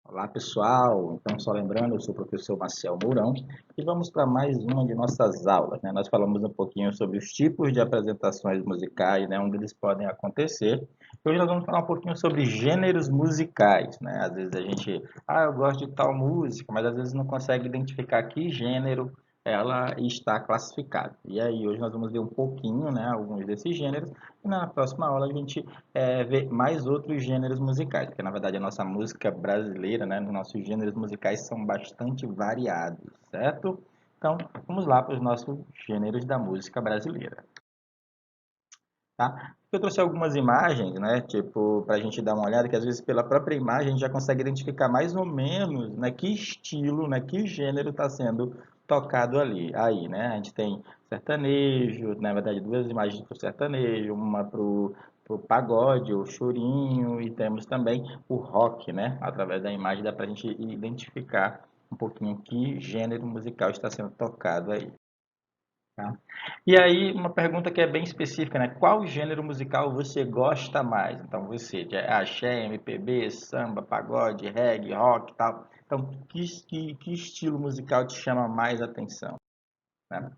Olá pessoal, então só lembrando, eu sou o professor Marcel Mourão e vamos para mais uma de nossas aulas, né? Nós falamos um pouquinho sobre os tipos de apresentações musicais, né, onde eles podem acontecer. Hoje nós vamos falar um pouquinho sobre gêneros musicais, né? Às vezes a gente, eu gosto de tal música, mas às vezes não consegue identificar que gênero ela está classificada. E aí hoje nós vamos ver um pouquinho, né, alguns desses gêneros, e na próxima aula a gente ver mais outros gêneros musicais, porque na verdade a nossa música brasileira, né, os nossos gêneros musicais são bastante variados, certo? Então, vamos lá para os nossos gêneros da música brasileira, tá? Eu trouxe algumas imagens, né, tipo, para a gente dar uma olhada, que às vezes pela própria imagem a gente já consegue identificar mais ou menos, né, que estilo, né, que gênero está sendo tocado ali. Aí, né, a gente tem sertanejo, na verdade duas imagens para o sertanejo, uma para o pagode, ou chorinho, e temos também o rock, né, através da imagem dá para a gente identificar um pouquinho que gênero musical está sendo tocado aí. Tá? E aí, uma pergunta que é bem específica, né? Qual gênero musical você gosta mais? Então, você, de axé, MPB, samba, pagode, reggae, rock e tal. Então, que estilo musical te chama mais atenção, né?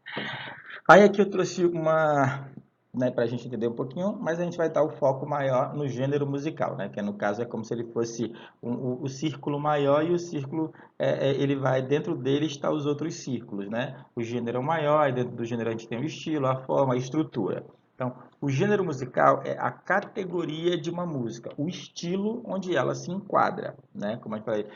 Aí aqui eu trouxe uma, né, para a gente entender um pouquinho, mas a gente vai dar o foco maior no gênero musical, né? Que no caso é como se ele fosse o círculo maior e o círculo, ele vai, dentro dele está os outros círculos, né? O gênero é o maior, e dentro do gênero a gente tem o estilo, a forma, a estrutura. Então, o gênero musical é a categoria de uma música, o estilo onde ela se enquadra, né? Como eu falei,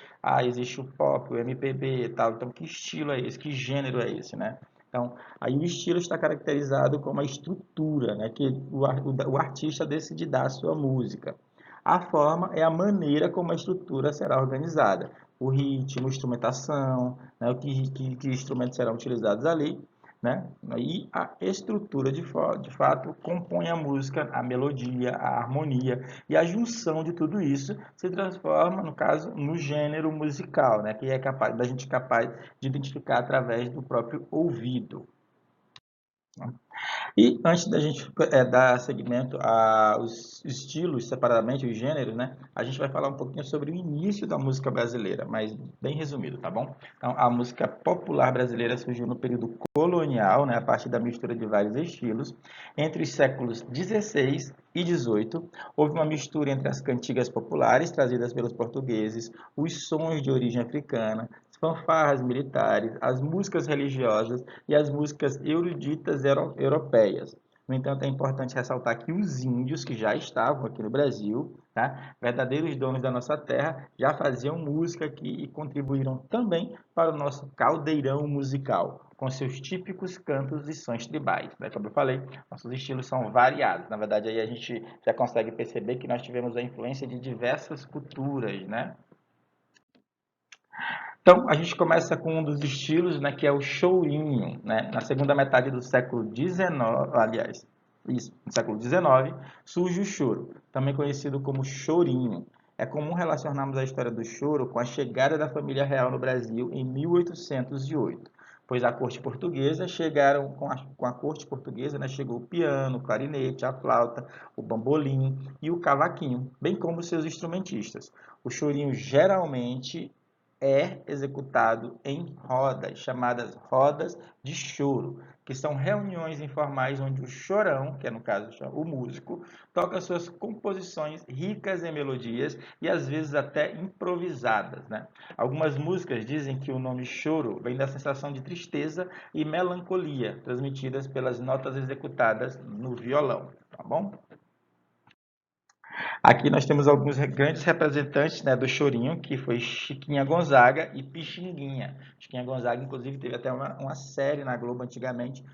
existe o pop, o MPB e tal, então que estilo é esse, que gênero é esse, né? Então, aí o estilo está caracterizado como a estrutura, né, que o artista decide dar à sua música. A forma é a maneira como a estrutura será organizada. O ritmo, a instrumentação, né, que instrumentos serão utilizados ali, né? E a estrutura de fato compõe a música, a melodia, a harmonia e a junção de tudo isso se transforma, no caso, no gênero musical, né? Que é capaz da gente capaz de identificar através do próprio ouvido. E antes da gente dar seguimento aos estilos separadamente, os gêneros, né? A gente vai falar um pouquinho sobre o início da música brasileira, mas bem resumido, tá bom? Então, a música popular brasileira surgiu no período colonial, né? A partir da mistura de vários estilos. Entre os séculos 16 e 18, houve uma mistura entre as cantigas populares trazidas pelos portugueses, os sons de origem africana, as fanfarras militares, as músicas religiosas e as músicas eruditas europeias. No entanto, é importante ressaltar que os índios que já estavam aqui no Brasil, tá, verdadeiros donos da nossa terra, já faziam música aqui e contribuíram também para o nosso caldeirão musical, com seus típicos cantos e sons tribais, né? Como eu falei, nossos estilos são variados. Na verdade, aí a gente já consegue perceber que nós tivemos a influência de diversas culturas, né? Então, a gente começa com um dos estilos, né, que é o chorinho, né? Na segunda metade do século XIX, aliás, isso, no século XIX, surge o choro, também conhecido como chorinho. É comum relacionarmos a história do choro com a chegada da família real no Brasil em 1808, pois a corte portuguesa chegaram com a corte portuguesa, né, chegou o piano, o clarinete, a flauta, o bambolim e o cavaquinho, bem como seus instrumentistas. O chorinho geralmente é executado em rodas, chamadas rodas de choro, que são reuniões informais onde o chorão, que é no caso o músico, toca suas composições ricas em melodias e às vezes até improvisadas, né? Algumas músicas dizem que o nome choro vem da sensação de tristeza e melancolia transmitidas pelas notas executadas no violão, tá bom? Aqui nós temos alguns grandes representantes, né, do chorinho, que foi Chiquinha Gonzaga e Pixinguinha. Chiquinha Gonzaga, inclusive, teve até uma série na Globo antigamente,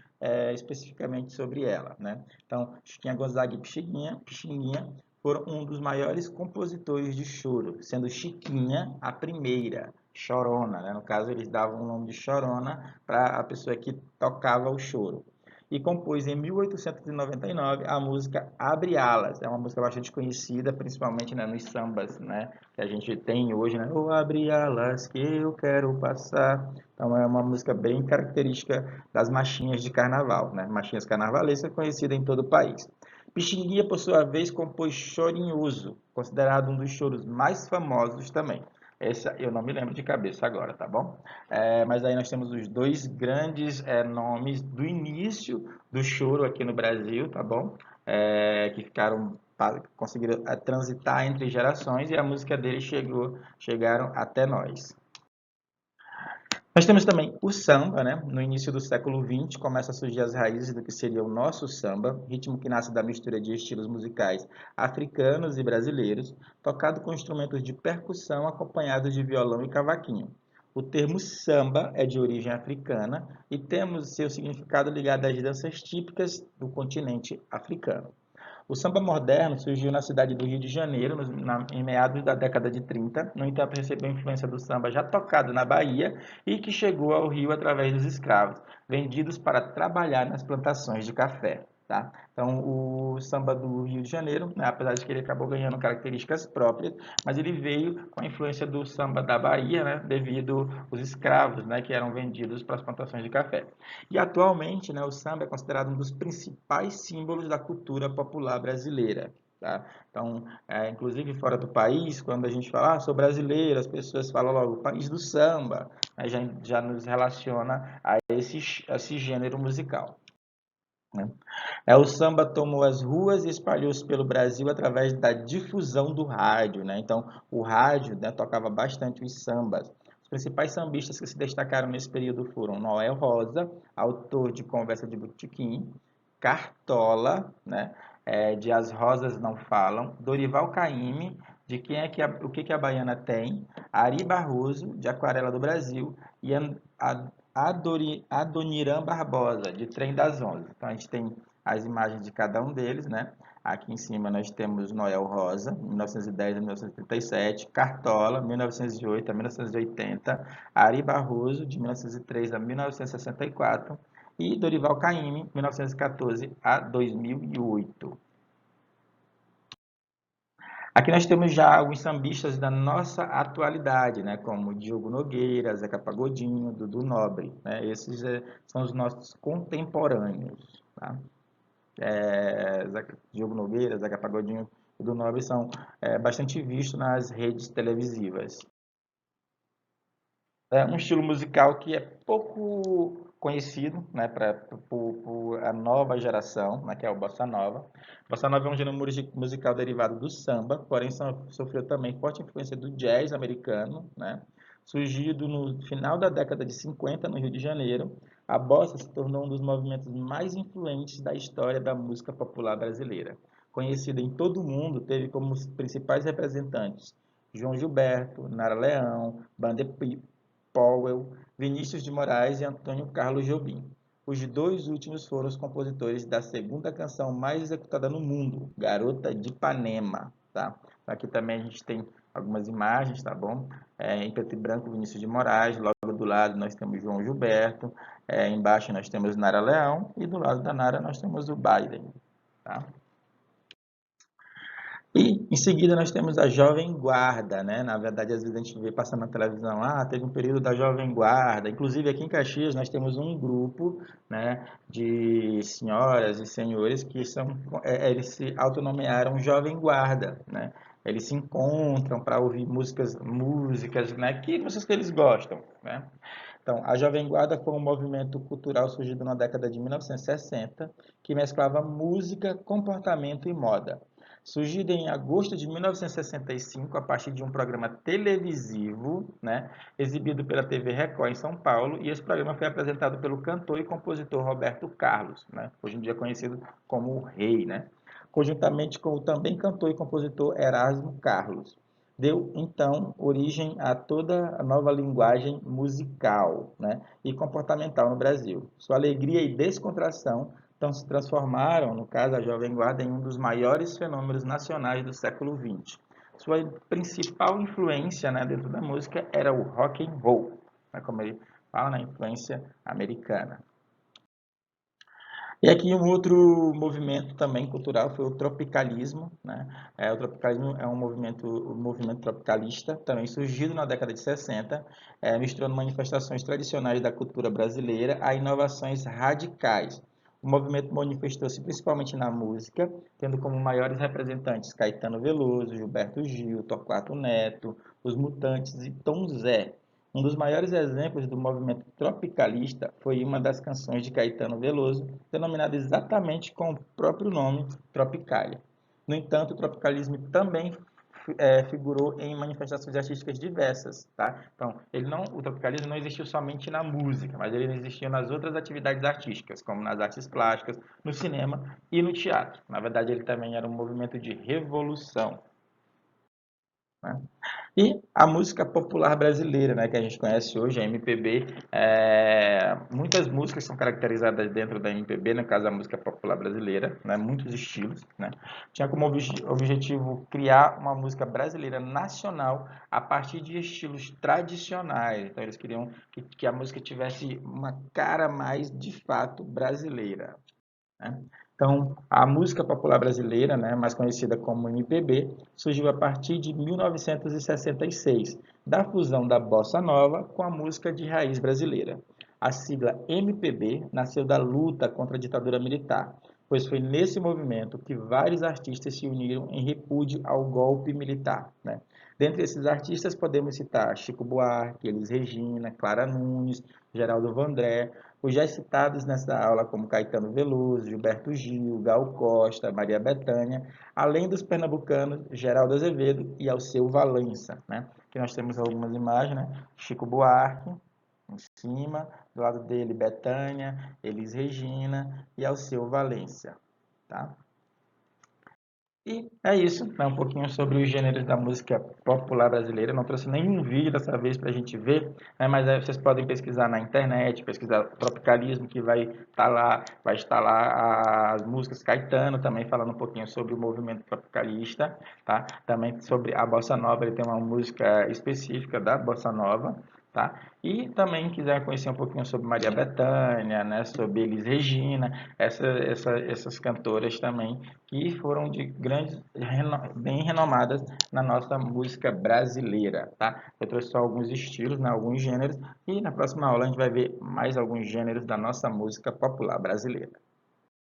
especificamente sobre ela, né? Então, Chiquinha Gonzaga e Pixinguinha foram um dos maiores compositores de choro, sendo Chiquinha a primeira, chorona, né? No caso, eles davam o nome de chorona para a pessoa que tocava o choro e compôs em 1899 a música Abre Alas. É uma música bastante conhecida, principalmente, né, nos sambas, né, que a gente tem hoje, né? Oh, abre alas que eu quero passar. Então é uma música bem característica das marchinhas de carnaval, né? Marchinhas carnavalescas conhecidas em todo o país. Pixinguinha, por sua vez, compôs Chorinhoso, considerado um dos choros mais famosos também. Essa eu não me lembro de cabeça agora, tá bom? Mas aí nós temos os dois grandes nomes do início do choro aqui no Brasil, tá bom? Que conseguiram transitar entre gerações e a música deles chegaram até nós. Nós temos também o samba, né? No início do século XX começa a surgir as raízes do que seria o nosso samba, ritmo que nasce da mistura de estilos musicais africanos e brasileiros, tocado com instrumentos de percussão acompanhados de violão e cavaquinho. O termo samba é de origem africana e temos seu significado ligado às danças típicas do continente africano. O samba moderno surgiu na cidade do Rio de Janeiro, em meados da década de 30. No entanto, recebeu influência do samba já tocado na Bahia e que chegou ao Rio através dos escravos, vendidos para trabalhar nas plantações de café. Tá? Então, o samba do Rio de Janeiro, né, apesar de que ele acabou ganhando características próprias, mas ele veio com a influência do samba da Bahia, né, devido aos escravos, né, que eram vendidos para as plantações de café. E atualmente, né, o samba é considerado um dos principais símbolos da cultura popular brasileira. Tá? Então, inclusive fora do país, quando a gente fala, sou brasileiro, as pessoas falam logo, o país do samba, né, já nos relaciona a esse gênero musical. Né? O samba tomou as ruas e espalhou-se pelo Brasil através da difusão do rádio. Né? Então, o rádio, né, tocava bastante os sambas. Os principais sambistas que se destacaram nesse período foram Noel Rosa, autor de Conversa de Botequim, Cartola, né, de As Rosas Não Falam, Dorival Caymmi, de Quem é que o que a Baiana Tem, Ari Barroso, de Aquarela do Brasil, e Adoniran Barbosa, de Trem das Onze. Então, a gente tem as imagens de cada um deles, né? Aqui em cima nós temos Noel Rosa, 1910 a 1937, Cartola, 1908 a 1980, Ari Barroso, de 1903 a 1964, e Dorival Caymmi, 1914 a 2008. Aqui nós temos já alguns sambistas da nossa atualidade, né, como Diogo Nogueira, Zeca Pagodinho, Dudu Nobre. Né, esses são os nossos contemporâneos. Tá? Diogo Nogueira, Zeca Pagodinho e Dudu Nobre são bastante vistos nas redes televisivas. É um estilo musical que é pouco conhecido, né, por a nova geração, né, que é o Bossa Nova. Bossa Nova é um gênero musical derivado do samba, porém sofreu também forte influência do jazz americano, né? Surgido no final da década de 50 no Rio de Janeiro, a bossa se tornou um dos movimentos mais influentes da história da música popular brasileira. Conhecida em todo o mundo, teve como principais representantes João Gilberto, Nara Leão, Banda Powell, Vinícius de Moraes e Antônio Carlos Jobim. Os dois últimos foram os compositores da segunda canção mais executada no mundo, Garota de Ipanema. Tá? Aqui também a gente tem algumas imagens, tá bom? Em preto e branco, Vinícius de Moraes, logo do lado nós temos João Gilberto, embaixo nós temos Nara Leão e do lado da Nara nós temos o Biden. Tá? E em seguida nós temos a Jovem Guarda, né? Na verdade, às vezes a gente vê passando na televisão, teve um período da Jovem Guarda. Inclusive aqui em Caxias nós temos um grupo, né, de senhoras e senhores que eles se autonomearam Jovem Guarda, né? Eles se encontram para ouvir músicas, né, músicas que eles gostam, né? Então, a Jovem Guarda foi um movimento cultural surgido na década de 1960 que mesclava música, comportamento e moda. Surgido em agosto de 1965 a partir de um programa televisivo, né, exibido pela TV Record em São Paulo, e esse programa foi apresentado pelo cantor e compositor Roberto Carlos, né, hoje em dia conhecido como o Rei, né, conjuntamente com o também cantor e compositor Erasmo Carlos. Deu então origem a toda a nova linguagem musical, né, e comportamental no Brasil. Sua alegria e descontração então se transformaram, no caso, a Jovem Guarda em um dos maiores fenômenos nacionais do século XX. Sua principal influência, né, dentro da música era o rock and roll, né, como ele fala, na influência americana. E aqui um outro movimento também cultural foi o tropicalismo, né? O tropicalismo é um movimento tropicalista, também surgido na década de 60, misturando manifestações tradicionais da cultura brasileira a inovações radicais. O movimento manifestou-se principalmente na música, tendo como maiores representantes Caetano Veloso, Gilberto Gil, Torquato Neto, Os Mutantes e Tom Zé. Um dos maiores exemplos do movimento tropicalista foi uma das canções de Caetano Veloso, denominada exatamente com o próprio nome, Tropicália. No entanto, o tropicalismo também figurou em manifestações artísticas diversas, tá? Então, o tropicalismo não existiu somente na música, mas ele existiu nas outras atividades artísticas, como nas artes plásticas, no cinema e no teatro. Na verdade, ele também era um movimento de revolução, né? E a música popular brasileira, né, que a gente conhece hoje, a MPB, muitas músicas são caracterizadas dentro da MPB, no caso a música popular brasileira, né, muitos estilos, né. Tinha como objetivo criar uma música brasileira nacional a partir de estilos tradicionais. Então eles queriam que a música tivesse uma cara mais de fato brasileira, né? Então, a música popular brasileira, né, mais conhecida como MPB, surgiu a partir de 1966, da fusão da bossa nova com a música de raiz brasileira. A sigla MPB nasceu da luta contra a ditadura militar, pois foi nesse movimento que vários artistas se uniram em repúdio ao golpe militar, né? Dentre esses artistas podemos citar Chico Buarque, Elis Regina, Clara Nunes, Geraldo Vandré, os já citados nessa aula como Caetano Veloso, Gilberto Gil, Gal Costa, Maria Bethânia, além dos pernambucanos Geraldo Azevedo e Alceu Valença, né? Aqui nós temos algumas imagens, né? Chico Buarque, em cima, do lado dele Bethânia, Elis Regina e Alceu Valença, tá? E é isso, né? Um pouquinho sobre os gêneros da música popular brasileira. Não trouxe nenhum vídeo dessa vez para a gente ver, né? Mas aí vocês podem pesquisar na internet, pesquisar tropicalismo, que vai estar lá as músicas Caetano também falando um pouquinho sobre o movimento tropicalista, tá? Também sobre a bossa nova, ele tem uma música específica da bossa nova, tá? E também quiser conhecer um pouquinho sobre Maria Bethânia, né? Sobre Elis Regina, essas cantoras também que foram de grandes, bem renomadas na nossa música brasileira, tá? Eu trouxe só alguns estilos, né, alguns gêneros, e na próxima aula a gente vai ver mais alguns gêneros da nossa música popular brasileira.